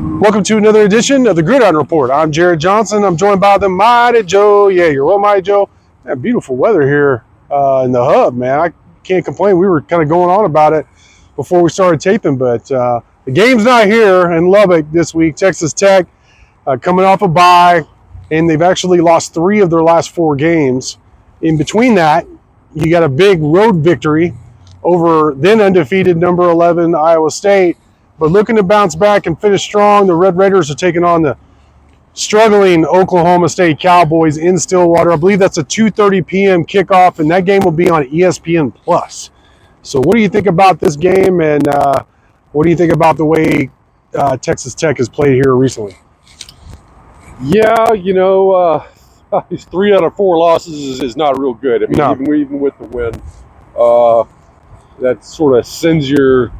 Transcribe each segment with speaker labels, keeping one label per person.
Speaker 1: Welcome to another edition of the Gridiron Report. I'm Jarret Johnson. I'm joined by the Mighty Joe. Yeah, you're well, Mighty Joe. That beautiful weather here in the hub, man. I can't complain. We were kind of going on about it before we started taping, but the game's not here in Lubbock this week. Texas Tech coming off a bye, and they've actually lost 3 of their last 4 games. In between that, you got a big road victory over then undefeated number 11 Iowa State. But looking to bounce back and finish strong, the Red Raiders are taking on the struggling Oklahoma State Cowboys in Stillwater. I believe that's a 2:30 p.m. kickoff, and that game will be on ESPN+. So what do you think about this game, and what do you think about the way Texas Tech has played here recently?
Speaker 2: Yeah, these 3 out of 4 losses is not real good. I mean,
Speaker 1: No.
Speaker 2: even with the win, that sort of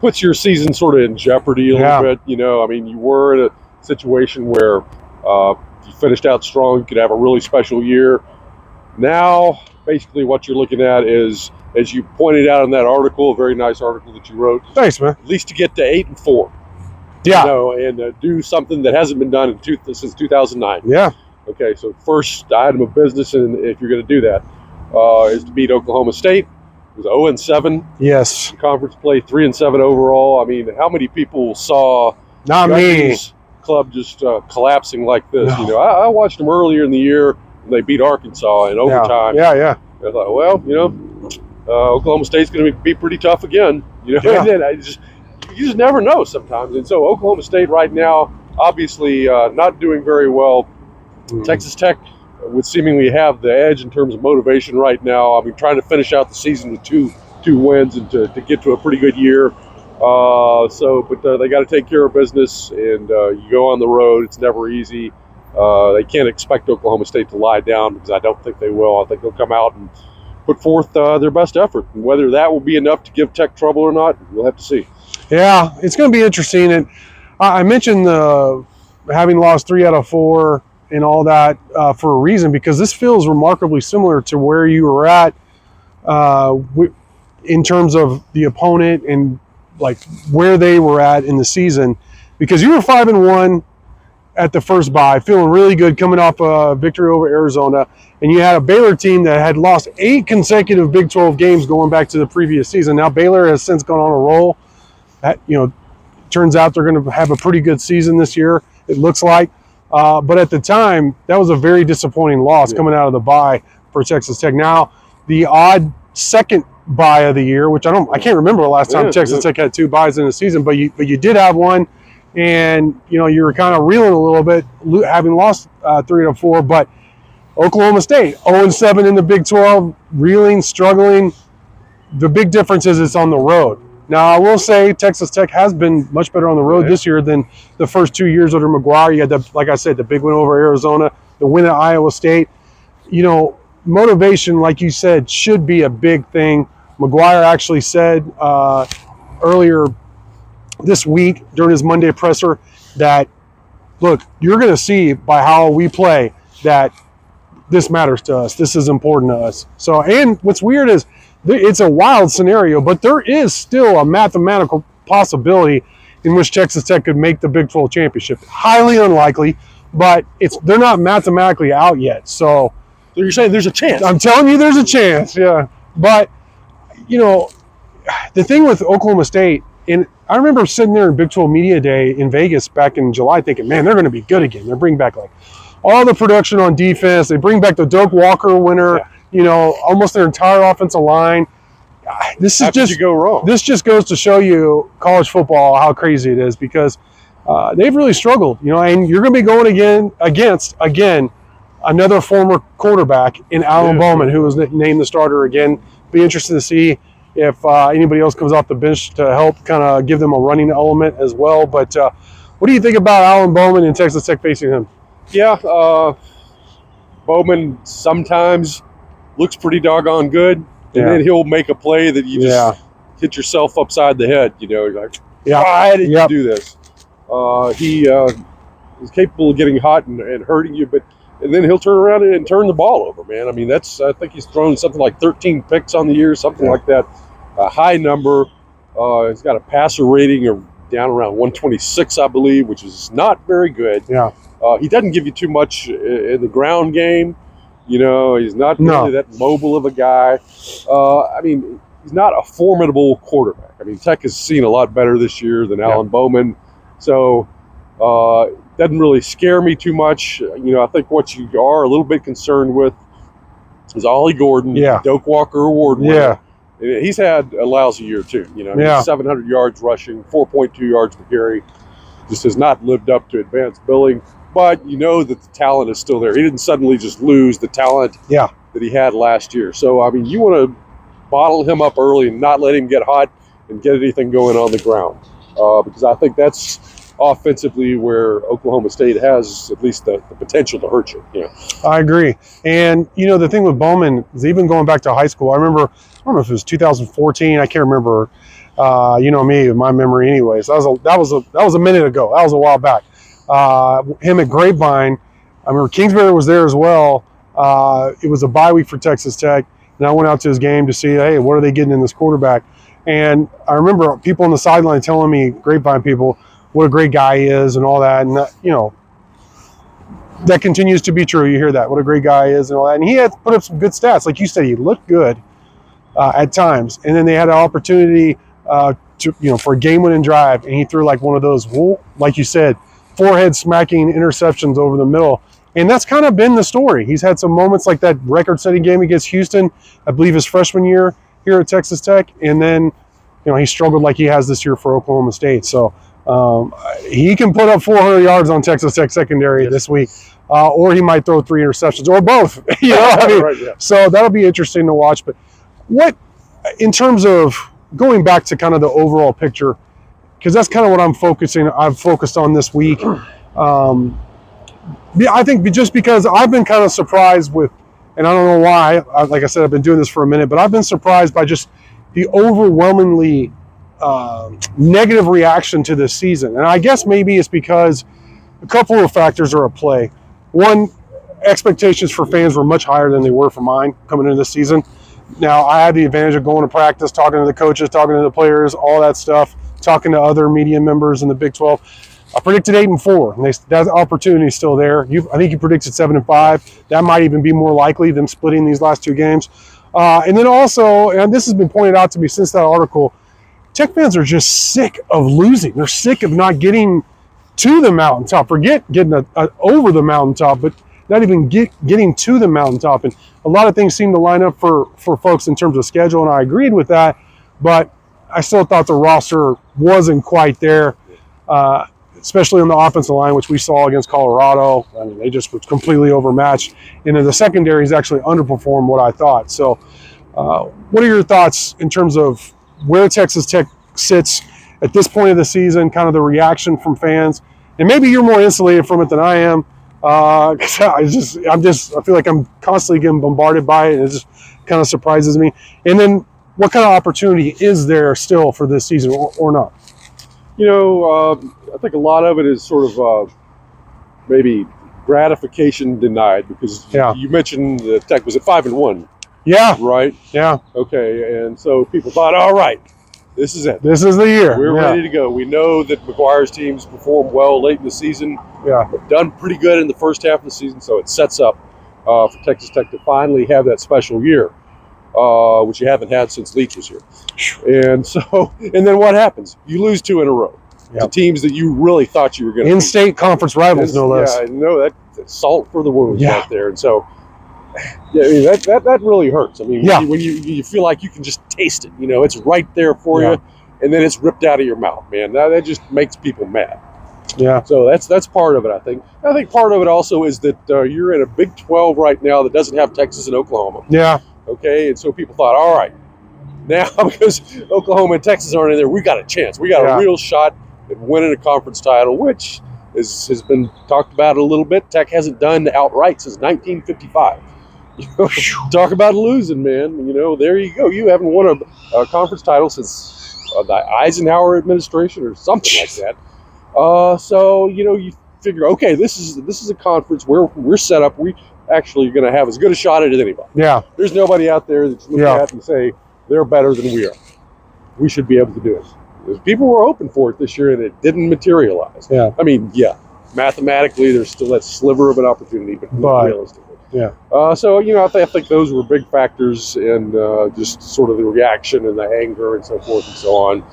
Speaker 2: puts your season sort of in jeopardy a little bit. I mean, you were in a situation where you finished out strong, you could have a really special year. Now, basically what you're looking at is, as you pointed out in that article, a very nice article that you wrote.
Speaker 1: Thanks, man.
Speaker 2: At least to get to 8-4.
Speaker 1: Yeah.
Speaker 2: And do something that hasn't been done since 2009.
Speaker 1: Yeah.
Speaker 2: Okay, so first item of business, and if you're going to do that, is to beat Oklahoma State. It was 0-7
Speaker 1: Yes.
Speaker 2: in conference play, 3-7 overall. I mean, how many people saw
Speaker 1: Not me.
Speaker 2: Gundy's club just collapsing like this?
Speaker 1: No.
Speaker 2: I watched them earlier in the year when they beat Arkansas in overtime.
Speaker 1: Yeah.
Speaker 2: I thought, well, Oklahoma State's going to be pretty tough again.
Speaker 1: Yeah.
Speaker 2: And then you just never know sometimes. And so Oklahoma State right now, obviously not doing very well. Texas Tech would seemingly have the edge in terms of motivation right now. I mean, trying to finish out the season with two wins and to get to a pretty good year. But they got to take care of business, and you go on the road. It's never easy. They can't expect Oklahoma State to lie down, because I don't think they will. I think they'll come out and put forth their best effort. And whether that will be enough to give Tech trouble or not, we'll have to see.
Speaker 1: Yeah, it's going to be interesting. And I mentioned having lost 3 out of 4 and all that for a reason, because this feels remarkably similar to where you were at in terms of the opponent and like where they were at in the season, because you were 5-1 at the first bye, feeling really good coming off a victory over Arizona, and you had a Baylor team that had lost 8 consecutive Big 12 games going back to the previous season. Now Baylor has since gone on a roll. That, turns out they're going to have a pretty good season this year, it looks like. But at the time, that was a very disappointing loss coming out of the bye for Texas Tech. Now, the odd second bye of the year, which I can't remember the last time Texas Tech had 2 byes in a season, but you did have one, and you were kind of reeling a little bit, having lost 3 out of 4. But Oklahoma State 0-7 in the Big 12, reeling, struggling. The big difference is it's on the road. Now, I will say Texas Tech has been much better on the road this year than the first 2 years under McGuire. You had, like I said, the big win over Arizona, the win at Iowa State. Motivation, like you said, should be a big thing. McGuire actually said earlier this week during his Monday presser that, look, you're going to see by how we play that this matters to us. This is important to us. So, and what's weird is, it's a wild scenario, but there is still a mathematical possibility in which Texas Tech could make the Big 12 championship. Highly unlikely, but they're not mathematically out yet. So
Speaker 2: you're saying there's a chance?
Speaker 1: I'm telling you there's a chance, yeah. But, the thing with Oklahoma State, and I remember sitting there in Big 12 Media Day in Vegas back in July thinking, man, they're going to be good again. They're bringing back all the production on defense. They bring back the Doak Walker winner. Yeah. Almost their entire offensive line. This is just
Speaker 2: go wrong.
Speaker 1: This just goes to show you college football how crazy it is, because they've really struggled. And you're going to be going against another former quarterback in Alan Bowman, who was named the starter again. Be interested to see if anybody else comes off the bench to help kind of give them a running element as well. But what do you think about Alan Bowman and Texas Tech facing him?
Speaker 2: Yeah, Bowman sometimes looks pretty doggone good, and then he'll make a play that you just hit yourself upside the head. You're like, why did you do this? He is capable of getting hot and hurting you, and then he'll turn around and turn the ball over, man. I mean, I think he's thrown something like 13 picks on the year, something like that, a high number. He's got a passer rating of down around 126, I believe, which is not very good.
Speaker 1: Yeah.
Speaker 2: He doesn't give you too much in the ground game. You know, he's not really that mobile of a guy. I mean, he's not a formidable quarterback. I mean, Tech has seen a lot better this year than Alan Bowman. So, doesn't really scare me too much. You know, I think what you are a little bit concerned with is Ollie Gordon, Doak Walker Award winner. He's had a lousy year too. You know, I mean, 700 yards rushing, 4.2 yards per carry. Just has not lived up to advanced billing. But you know that the talent is still there. He didn't suddenly just lose the talent that he had last year. So, I mean, you want to bottle him up early and not let him get hot and get anything going on the ground. Because I think that's offensively where Oklahoma State has at least the potential to hurt you. Yeah.
Speaker 1: I agree. And, you know, the thing with Bowman is even going back to high school, I remember, I don't know if it was 2014, I can't remember. You know me, my memory anyways. That was a minute ago. That was a while back. Him at Grapevine, I remember Kingsbury was there as well. It was a bye week for Texas Tech, and I went out to his game to see, hey, what are they getting in this quarterback? And I remember people on the sideline telling me, Grapevine people, what a great guy he is and all that. And, you know, that continues to be true. You hear that, what a great guy he is and all that. And he had put up some good stats. Like you said, he looked good at times. And then they had an opportunity for a game-winning drive, and he threw like one of those, like you said, forehead smacking interceptions over the middle. And that's kind of been the story. He's had some moments like that record-setting game against Houston, I believe his freshman year here at Texas Tech. And then, you know, he struggled like he has this year for Oklahoma State. So he can put up 400 yards on Texas Tech secondary this week, or he might throw 3 interceptions, or both. You know, I mean, so that'll be interesting to watch. But what, in terms of going back to kind of the overall picture, because that's kind of what I've focused on this week. I think just because I've been kind of surprised with, and I don't know why, like I said, I've been doing this for a minute, but I've been surprised by just the overwhelmingly negative reaction to this season. And I guess maybe it's because a couple of factors are at play. One, expectations for fans were much higher than they were for mine coming into this season. Now, I had the advantage of going to practice, talking to the coaches, talking to the players, all that stuff, talking to other media members in the Big 12. I predicted 8-4, and that opportunity is still there. I think you predicted 7-5. That might even be more likely than splitting these last 2 games. And then also, and this has been pointed out to me since that article, Tech fans are just sick of losing. They're sick of not getting to the mountaintop. Forget getting over the mountaintop, but not even getting to the mountaintop. And a lot of things seem to line up for folks in terms of schedule, and I agreed with that. But I still thought the roster wasn't quite there, especially on the offensive line, which we saw against Colorado. I mean, they just were completely overmatched. And then the secondary has actually underperformed what I thought. So what are your thoughts in terms of where Texas Tech sits at this point of the season, kind of the reaction from fans? And maybe you're more insulated from it than I am. Cause I feel like I'm constantly getting bombarded by it, and it just kind of surprises me. And then what kind of opportunity is there still for this season or not?
Speaker 2: You know, I think a lot of it is sort of maybe gratification denied, because you mentioned the Tech was at 5-1.
Speaker 1: Yeah.
Speaker 2: Right?
Speaker 1: Yeah.
Speaker 2: Okay. And so people thought, all right, this is it.
Speaker 1: This is the year.
Speaker 2: We're ready to go. We know that McGuire's teams perform well late in the season.
Speaker 1: Yeah.
Speaker 2: They've done pretty good in the first half of the season, so it sets up for Texas Tech to finally have that special year, which you haven't had since Leach was here. And so, and then what happens? You lose 2 in a row to teams that you really thought you were going to
Speaker 1: in-state conference rivals, no less.
Speaker 2: Yeah, I know that's salt for the wounds out there. And so, yeah, I mean, that really hurts. I mean, when you feel like you can just taste it, you know, it's right there for you, and then it's ripped out of your mouth, man. That just makes people mad.
Speaker 1: Yeah.
Speaker 2: So that's part of it, I think. I think part of it also is that you're in a Big 12 right now that doesn't have Texas and Oklahoma.
Speaker 1: Yeah.
Speaker 2: Okay, and so people thought, all right, now because Oklahoma and Texas aren't in there, we got a chance. We got a real shot at winning a conference title, which has been talked about a little bit. Tech hasn't done outright since 1955. You know, talk about losing, man. You know, there you go. You haven't won a conference title since the Eisenhower administration or something like that. So, you know, you figure, okay, this is a conference where we're set up. We actually are going to have as good a shot at it as anybody.
Speaker 1: Yeah.
Speaker 2: There's nobody out there that's looking at and say they're better than we are. We should be able to do it. People were hoping for it this year, and it didn't materialize.
Speaker 1: Yeah.
Speaker 2: I mean, yeah, mathematically, there's still that sliver of an opportunity, but not realistically.
Speaker 1: Yeah.
Speaker 2: So, I think those were big factors in just sort of the reaction and the anger and so forth and so on.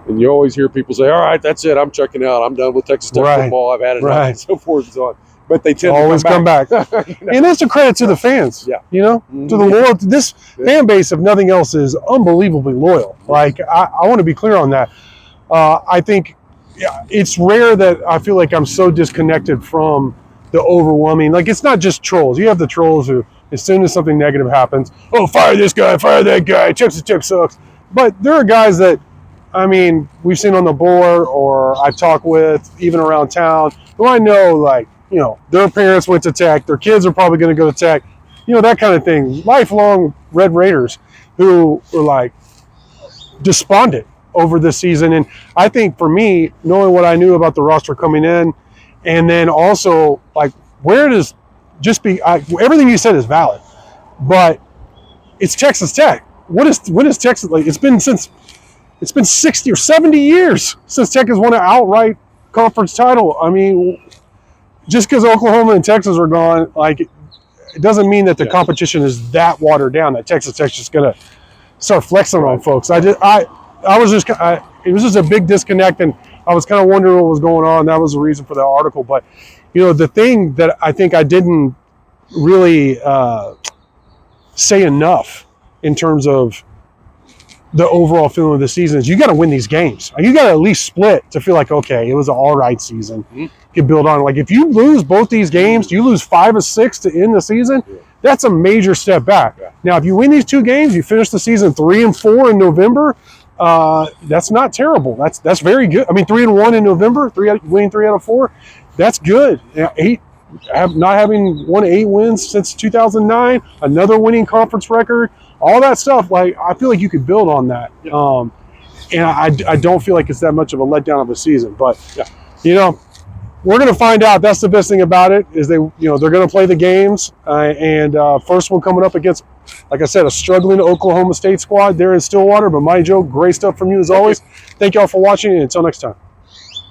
Speaker 2: And you always hear people say, all right, that's it. I'm checking out. I'm done with Texas Tech football. I've had enough and so forth and so on. But they tend
Speaker 1: always
Speaker 2: to come back.
Speaker 1: And that's a credit to the fans.
Speaker 2: Yeah.
Speaker 1: To the loyal. This fan base, if nothing else, is unbelievably loyal. Like, I want to be clear on that. I think it's rare that I feel like I'm so disconnected from the overwhelming. Like, it's not just trolls. You have the trolls who, as soon as something negative happens, oh, fire this guy, fire that guy, Texas Tech sucks. But there are guys that, I mean, we've seen on the board or I talk with, even around town, who I know, like, their parents went to Tech, their kids are probably going to go to Tech, that kind of thing. Lifelong Red Raiders who were like despondent over this season. And I think for me, knowing what I knew about the roster coming in, and then also like where does everything you said is valid, but it's Texas Tech. When is Texas, like, it's been 60 or 70 years since Tech has won an outright conference title. I mean, just because Oklahoma and Texas are gone, like, it doesn't mean that the competition is that watered down, that Texas Tech's just going to start flexing on folks. It was just a big disconnect, and I was kind of wondering what was going on. That was the reason for the article. But, the thing that I think I didn't really say enough in terms of the overall feeling of the season is you got to win these games. You got to at least split to feel like, okay, it was an all right season. You can build on. Like, if you lose both these games, you lose 5 of 6 to end the season, that's a major step back. Now, if you win these 2 games, you finish the season 3-4 in November, that's not terrible. That's very good. I mean, 3-1 in November, winning 3 out of 4, that's good. Not having won 8 wins since 2009, another winning conference record, all that stuff. Like, I feel like you could build on that. And I don't feel like it's that much of a letdown of a season. But we're going to find out. That's the best thing about it is they're going to play the games. And first one coming up against, like I said, a struggling Oklahoma State squad there in Stillwater. But Joe, great stuff from you as always. Thank y'all for watching, and until next time.